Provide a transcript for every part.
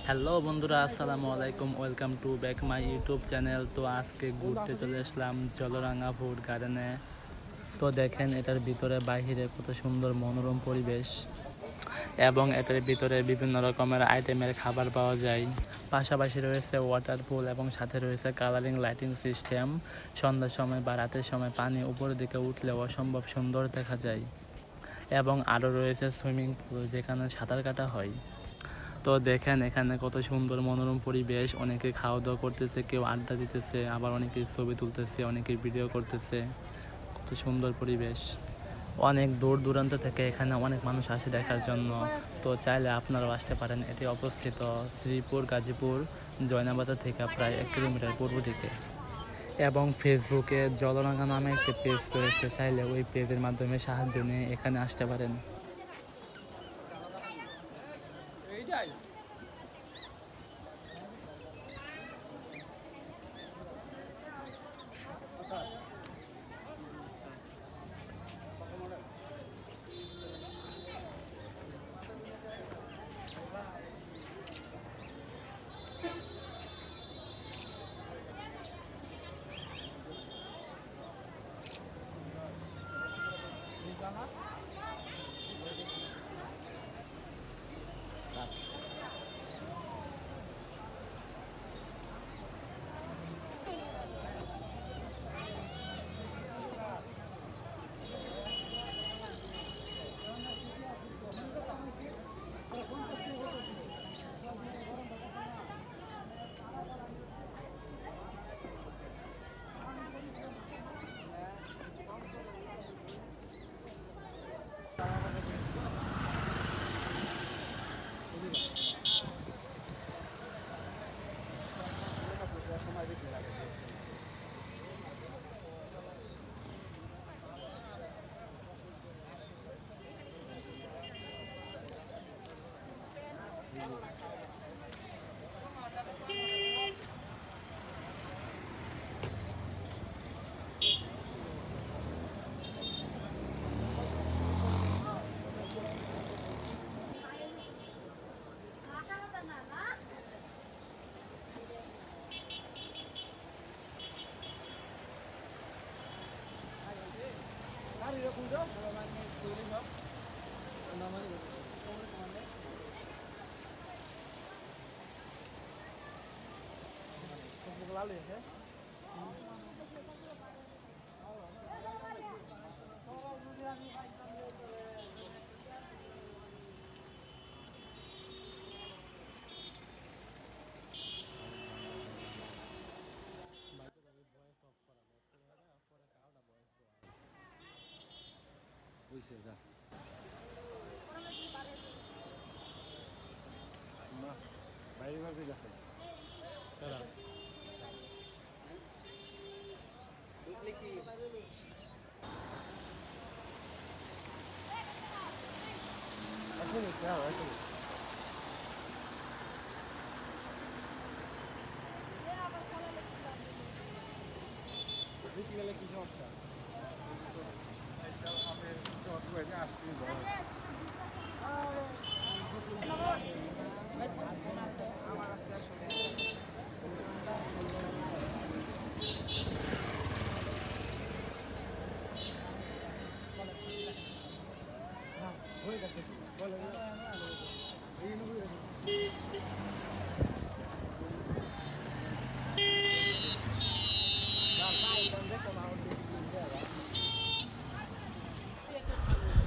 Hello বন্ধুরা, আসসালামু আলাইকুম। Welcome to back my YouTube channel. তো আজকে ঘুরতে চলে আসলাম জলরাঙা ফুড গার্ডেনে। তো দেখেন এটার ভিতরে বাহিরে কত সুন্দর মনোরম পরিবেশ এবং এটার ভিতরে বিভিন্ন রকমের আইটেমের খাবার পাওয়া যায়। পাশাপাশি রয়েছে ওয়াটার পুল এবং সাথে রয়েছে কালারিং লাইটিং সিস্টেম। সন্ধ্যার সময় বা রাতের সময় পানি উপরের দিকে উঠলে অসম্ভব সুন্দর দেখা যায় এবং আরও রয়েছে সুইমিং পুল যেখানে সাঁতার কাটা হয়। তো দেখেন এখানে কত সুন্দর মনোরম পরিবেশ। অনেকে খাওয়া দাওয়া করতেছে, কেউ আড্ডা দিতেছে, আবার অনেকে ছবি তুলতেছে, অনেকে ভিডিও করতেছে। কত সুন্দর পরিবেশ। অনেক দূর দূরান্ত থেকে এখানে অনেক মানুষ আসে দেখার জন্য। তো চাইলে আপনারাও আসতে পারেন। এটি অবস্থিত শ্রীপুর গাজীপুর জয়নাবাজার থেকে প্রায় 1 কিলোমিটার পূর্ব দিকে। এবং ফেসবুকে জলরাঙা নামে একটি পেজ রয়েছে, চাইলে ওই পেজের মাধ্যমে সাহায্য নিয়ে এখানে আসতে পারেন।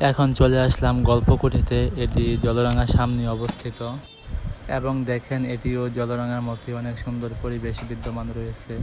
এখন চলে আসলাম গল্পকুটিতে। এটি জলরাঙার সামনে অবস্থিত এবং দেখেন এটিও জলরাঙার মধ্যে অনেক সুন্দর পরিবেশ বিদ্যমান রয়েছে।